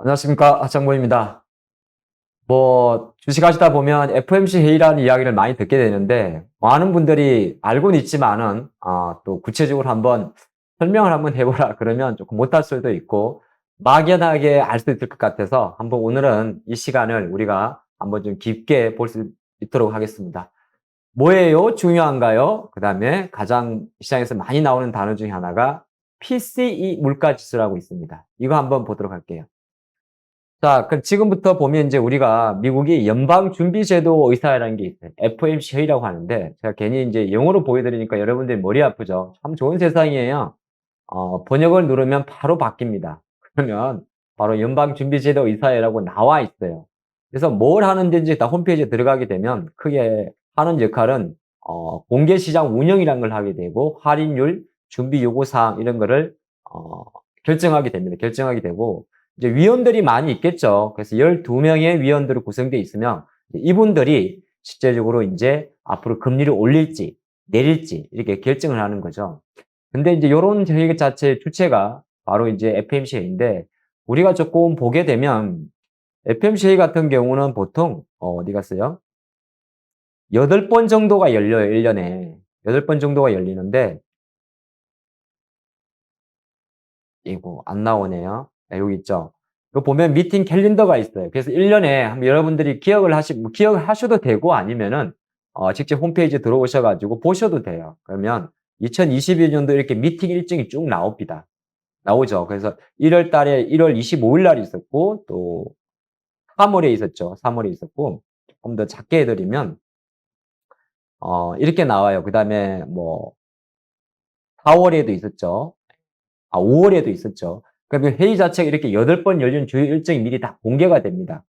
안녕하십니까. 하창모입니다. 주식하시다 보면 FOMC 회의라는 이야기를 많이 듣게 되는데, 많은 분들이 알고는 있지만은, 또 구체적으로 한번 설명을 한번 해보라. 그러면 조금 못할 수도 있고, 막연하게 알 수 있을 것 같아서, 한번 오늘은 이 시간을 우리가 한번 좀 깊게 볼 수 있도록 하겠습니다. 뭐예요? 중요한가요? 그 다음에 가장 시장에서 많이 나오는 단어 중에 하나가 PCE 물가지수라고 있습니다. 이거 한번 보도록 할게요. 자, 그럼 지금부터 보면 이제 우리가 미국이 연방준비제도 의사회라는 게 있어요. FOMC 회의라고 하는데, 제가 괜히 이제 영어로 보여드리니까 여러분들이 머리 아프죠? 참 좋은 세상이에요. 번역을 누르면 바로 바뀝니다. 그러면 바로 연방준비제도 의사회라고 나와 있어요. 그래서 뭘 하는지 다 홈페이지에 들어가게 되면 크게 하는 역할은, 공개시장 운영이라는 걸 하게 되고, 할인율, 준비 요구사항 이런 거를, 결정하게 됩니다. 결정하게 되고, 이제 위원들이 많이 있겠죠. 그래서 12명의 위원들이 구성되어 있으면 이분들이 실제적으로 이제 앞으로 금리를 올릴지 내릴지 이렇게 결정을 하는 거죠. 근데 이제 이런 회의 자체의 주체가 바로 이제 FOMC인데 우리가 조금 보게 되면 FOMC 회의 같은 경우는 보통 어디 갔어요? 8번 정도가 열려요, 1년에. 8번 정도가 열리는데 이거 안 나오네요. 네, 여기 있죠. 이거 보면 미팅 캘린더가 있어요. 그래서 1년에 한번 여러분들이 기억하셔도 되고 아니면은 직접 홈페이지에 들어오셔가지고 보셔도 돼요. 그러면 2021년도 이렇게 미팅 일정이 쭉 나옵니다. 나오죠. 그래서 1월 달에 1월 25일 날 있었고 또 3월에 있었죠. 3월에 있었고 조금 더 작게 해드리면 이렇게 나와요. 그 다음에 뭐 4월에도 있었죠. 5월에도 있었죠. 그러면 회의 자체가 이렇게 8번 열린 주요 일정이 미리 다 공개가 됩니다.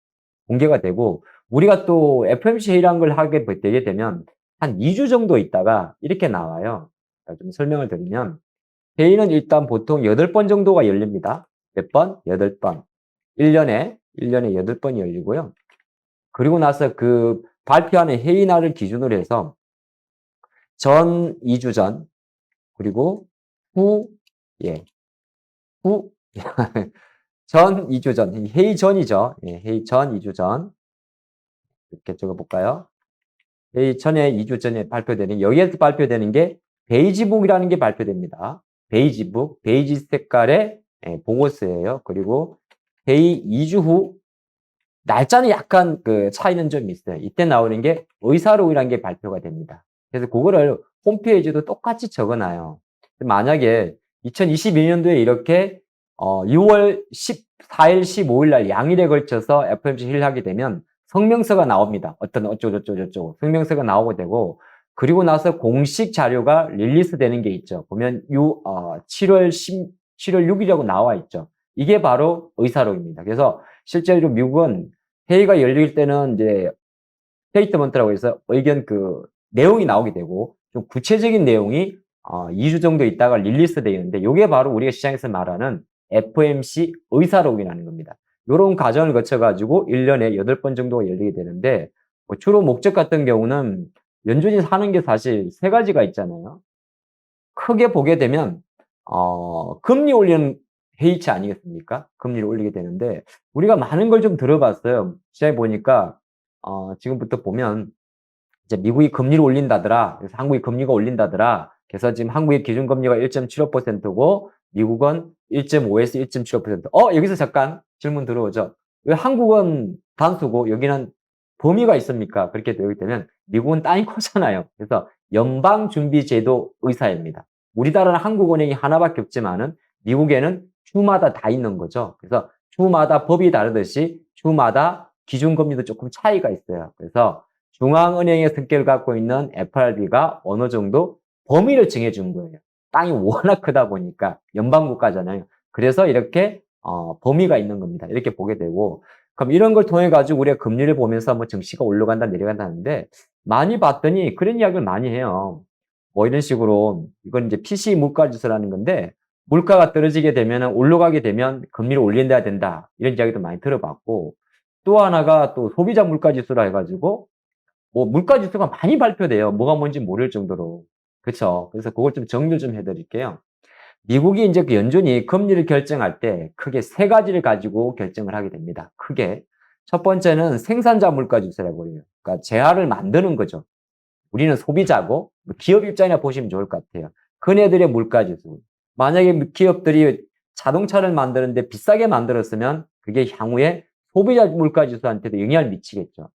공개가 되고, 우리가 또 FOMC 회의라는 걸 하게 되게 되면 한 2주 정도 있다가 이렇게 나와요. 좀 설명을 드리면, 회의는 일단 보통 8번 정도가 열립니다. 몇 번? 8번. 1년에 8번이 열리고요. 그리고 나서 그 발표하는 회의 날을 기준으로 해서 전 2주 전, 그리고 후, 예, 후, 전 2주 전, 회의 전이죠. 예, 회의 전 2주 전. 이렇게 적어볼까요? 회의 전에 2주 전에 발표되는, 여기에서 발표되는 게 베이지북이라는 게 발표됩니다. 베이지북, 베이지 색깔의 보고서예요. 그리고 회의 2주 후, 날짜는 약간 그 차이는 좀 있어요. 이때 나오는 게 의사록이라는 게 발표가 됩니다. 그래서 그거를 홈페이지도 똑같이 적어놔요. 만약에 2022년도에 이렇게 6월 14일, 15일 날 양일에 걸쳐서 FOMC 회의를 하게 되면 성명서가 나옵니다. 어떤 어쩌고저쩌고 성명서가 나오게 되고 그리고 나서 공식 자료가 릴리스 되는 게 있죠. 보면 7월 6일이라고 나와 있죠. 이게 바로 의사록입니다. 그래서 실제로 미국은 회의가 열릴 때는 이제 스테이트먼트라고 해서 의견 그 내용이 나오게 되고 좀 구체적인 내용이 2주 정도 있다가 릴리스 되는데 이게 바로 우리가 시장에서 말하는 FOMC 의사록이라는 겁니다. 이런 과정을 거쳐가지고 1년에 8번 정도가 열리게 되는데 뭐 주로 목적 같은 경우는 연준이 사는 게 사실 세 가지가 있잖아요. 크게 보게 되면 금리 올리는 회의체 아니겠습니까? 금리를 올리게 되는데 우리가 많은 걸 좀 들어봤어요. 시장에 보니까 지금부터 보면 이제 미국이 금리를 올린다더라. 그래서 한국이 금리가 올린다더라. 그래서 지금 한국의 기준금리가 1.75%고 미국은 1.5에서 1.75%. 여기서 잠깐 질문 들어오죠. 왜 한국은 단수고 여기는 범위가 있습니까? 그렇게 되기 때문에 미국은 땅이 커잖아요. 그래서 연방준비제도 의사입니다. 우리나라는 한국은행이 하나밖에 없지만은 미국에는 주마다 다 있는 거죠. 그래서 주마다 법이 다르듯이 주마다 기준금리도 조금 차이가 있어요. 그래서 중앙은행의 성격을 갖고 있는 FRB가 어느 정도 범위를 정해준 거예요. 땅이 워낙 크다 보니까 연방국가잖아요. 그래서 이렇게 범위가 있는 겁니다. 이렇게 보게 되고 그럼 이런 걸 통해 가지고 우리가 금리를 보면서 뭐 증시가 올라간다 내려간다 하는데 많이 봤더니 그런 이야기를 많이 해요. 뭐 이런 식으로 이건 이제 PCE 물가지수라는 건데 물가가 떨어지게 되면 올라가게 되면 금리를 올린다야 된다. 이런 이야기도 많이 들어봤고 또 하나가 또 소비자 물가지수라 해가지고 뭐 물가지수가 많이 발표돼요. 뭐가 뭔지 모를 정도로. 그렇죠. 그래서 그걸 좀 정리를 좀 해드릴게요. 미국이 이제 그 연준이 금리를 결정할 때 크게 세 가지를 가지고 결정을 하게 됩니다. 크게. 첫 번째는 생산자 물가 지수라고 해요. 그러니까 재화를 만드는 거죠. 우리는 소비자고 기업 입장이나 보시면 좋을 것 같아요. 그네들의 물가 지수. 만약에 기업들이 자동차를 만드는데 비싸게 만들었으면 그게 향후에 소비자 물가 지수한테도 영향을 미치겠죠.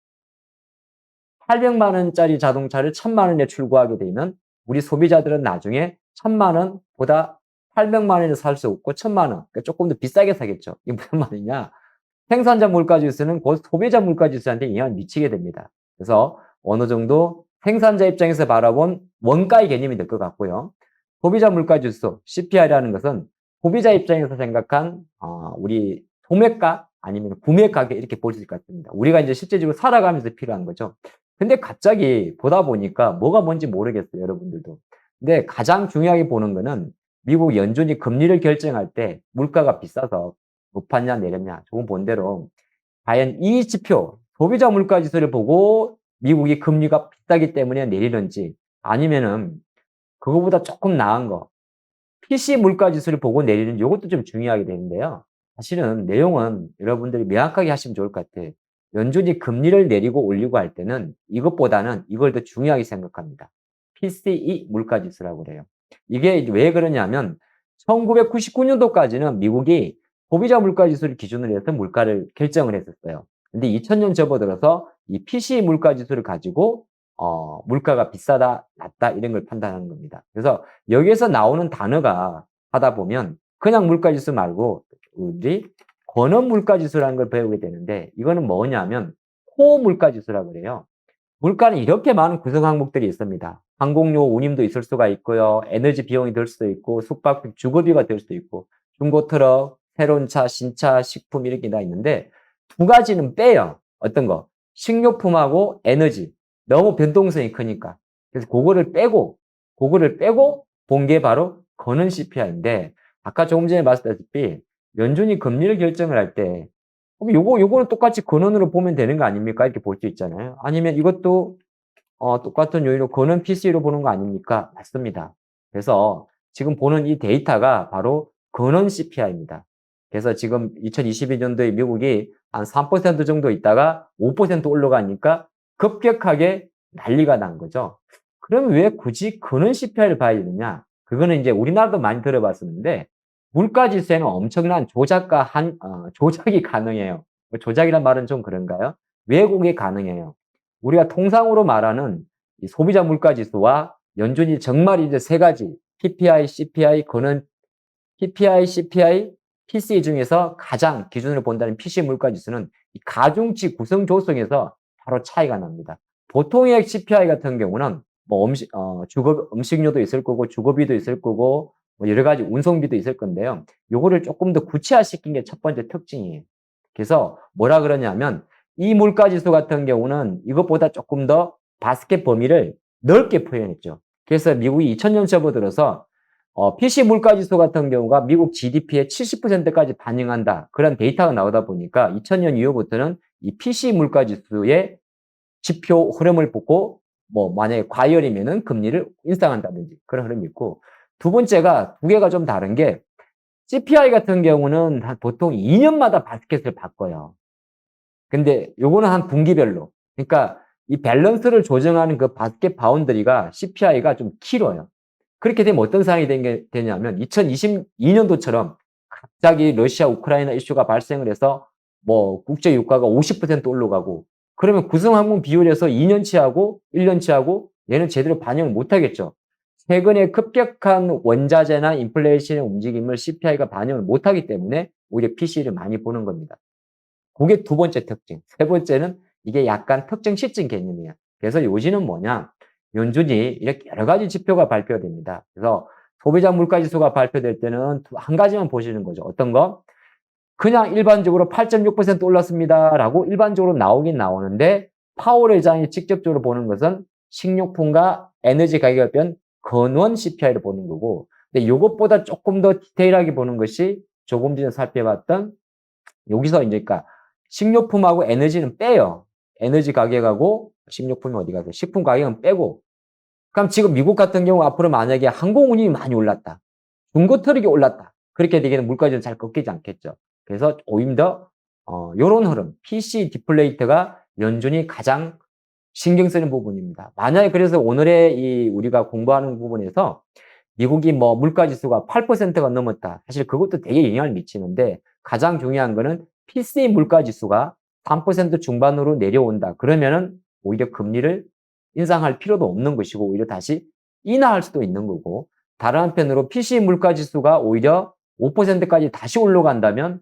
800만 원짜리 자동차를 1000만 원에 출고하게 되면 우리 소비자들은 나중에 1000만 원보다 800만 원에 살 수 없고 1000만 원, 그러니까 조금 더 비싸게 사겠죠. 이게 무슨 말이냐? 생산자 물가 지수는 곧 소비자 물가 지수한테 영향을 미치게 됩니다. 그래서 어느 정도 생산자 입장에서 바라본 원가의 개념이 될 것 같고요. 소비자 물가 지수, CPI라는 것은 소비자 입장에서 생각한 우리 소매가 아니면 구매 가격 이렇게 볼 수 있을 것 같습니다. 우리가 이제 실제적으로 살아가면서 필요한 거죠. 근데 갑자기 보다 보니까 뭐가 뭔지 모르겠어요, 여러분들도. 근데 가장 중요하게 보는 거는 미국 연준이 금리를 결정할 때 물가가 비싸서 높았냐 내렸냐 조금 본 대로 과연 이 지표 소비자 물가 지수를 보고 미국이 금리가 비싸기 때문에 내리는지 아니면은 그거보다 조금 나은 거 PC 물가 지수를 보고 내리는지 이것도 좀 중요하게 되는데요. 사실은 내용은 여러분들이 명확하게 하시면 좋을 것 같아요. 연준이 금리를 내리고 올리고 할 때는 이것보다는 이걸 더 중요하게 생각합니다. PCE 물가 지수라고 그래요. 이게 왜 그러냐면 1999년도까지는 미국이 소비자 물가 지수를 기준으로 해서 물가를 결정을 했었어요. 근데 2000년 접어들어서 이 PCE 물가 지수를 가지고 물가가 비싸다, 낮다 이런 걸 판단하는 겁니다. 그래서 여기에서 나오는 단어가 하다 보면 그냥 물가 지수 말고 우리 권원 물가 지수라는 걸 배우게 되는데 이거는 뭐냐면 코어 물가 지수라고 그래요. 물가는 이렇게 많은 구성 항목들이 있습니다. 항공료 운임도 있을 수가 있고요. 에너지 비용이 될 수도 있고 숙박비, 주거비가 될 수도 있고 중고 트럭, 새로운 차, 신차, 식품 이렇게 다 있는데 두 가지는 빼요. 어떤 거? 식료품하고 에너지. 너무 변동성이 크니까. 그래서 그거를 빼고 본 게 바로 거는 CPI인데 아까 조금 전에 말씀드렸다시피 연준이 금리를 결정을 할 때 그럼 요거는 똑같이 근원으로 보면 되는 거 아닙니까? 이렇게 볼 수 있잖아요. 아니면 이것도 똑같은 요인으로 근원 PC로 보는 거 아닙니까? 맞습니다. 그래서 지금 보는 이 데이터가 바로 근원 CPI입니다. 그래서 지금 2022년도에 미국이 한 3% 정도 있다가 5% 올라가니까 급격하게 난리가 난 거죠. 그러면 왜 굳이 근원 CPI를 봐야 되느냐? 그거는 이제 우리나라도 많이 들어봤었는데 물가 지수에는 엄청난 조작이 가능해요. 조작이란 말은 좀 그런가요? 왜곡이 가능해요. 우리가 통상으로 말하는 이 소비자 물가 지수와 연준이 정말 이제 세 가지 PPI, CPI, 그는 PPI, CPI, PCE 중에서 가장 기준으로 본다는 PC 물가 지수는 이 가중치 구성 조성에서 바로 차이가 납니다. 보통의 CPI 같은 경우는 뭐 음식료도 있을 거고 주거비도 있을 거고 뭐 여러 가지 운송비도 있을 건데요. 요거를 조금 더 구체화시킨 게 첫 번째 특징이에요. 그래서 뭐라 그러냐면 이 물가 지수 같은 경우는 이것보다 조금 더 바스켓 범위를 넓게 표현했죠. 그래서 미국이 2000년 접어들어서 PC 물가 지수 같은 경우가 미국 GDP의 70%까지 반영한다. 그런 데이터가 나오다 보니까 2000년 이후부터는 이 PC 물가 지수의 지표 흐름을 보고 뭐 만약에 과열이면은 금리를 인상한다든지 그런 흐름이 있고 두 번째가 두 개가 좀 다른 게 CPI 같은 경우는 보통 2년마다 바스켓을 바꿔요. 근데 요거는 한 분기별로. 그러니까 이 밸런스를 조정하는 그 바스켓 바운더리가 CPI가 좀 길어요. 그렇게 되면 어떤 상황이 되냐면 2022년도처럼 갑자기 러시아 우크라이나 이슈가 발생을 해서 뭐 국제 유가가 50% 올라가고 그러면 구성항목 비율에서 2년치하고 1년치하고 얘는 제대로 반영을 못 하겠죠. 최근에 급격한 원자재나 인플레이션의 움직임을 CPI가 반영을 못 하기 때문에 오히려 PC를 많이 보는 겁니다. 그게 두 번째 특징. 세 번째는 이게 약간 특정 시점 개념이에요. 그래서 요지는 뭐냐? 연준이 이렇게 여러 가지 지표가 발표됩니다. 그래서 소비자 물가 지수가 발표될 때는 한 가지만 보시는 거죠. 어떤 거? 그냥 일반적으로 8.6% 올랐습니다라고 일반적으로 나오긴 나오는데 파월 의장이 직접적으로 보는 것은 식료품과 에너지 가격에 뺀 근원 CPI를 보는 거고 근데 이것보다 조금 더 디테일하게 보는 것이 조금 전에 살펴봤던 여기서 이제 그러니까 식료품하고 에너지는 빼요. 에너지 가격하고 식료품이 어디 가서 식품 가격은 빼고 그럼 지금 미국 같은 경우 앞으로 만약에 항공 운임이 많이 올랐다. 중고 트럭이 올랐다. 그렇게 되기에는 물가지수는 잘 꺾이지 않겠죠. 그래서 오히려 더 요런 흐름, PC 디플레이트가 연준이 가장 신경 쓰는 부분입니다. 만약에 그래서 오늘의 이 우리가 공부하는 부분에서 미국이 뭐 물가지수가 8%가 넘었다. 사실 그것도 되게 영향을 미치는데 가장 중요한 거는 PCE 물가지수가 3% 중반으로 내려온다. 그러면은 오히려 금리를 인상할 필요도 없는 것이고 오히려 다시 인하할 수도 있는 거고 다른 한편으로 PCE 물가지수가 오히려 5%까지 다시 올라간다면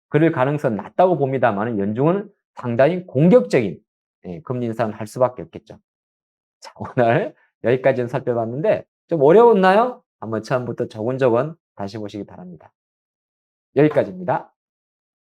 그럴 가능성은 낮다고 봅니다만 연준은 상당히 공격적인 금리 인상을 할 수밖에 없겠죠. 자, 오늘 여기까지는 살펴봤는데 좀 어려웠나요? 한번 처음부터 조근조근 다시 보시기 바랍니다. 여기까지입니다.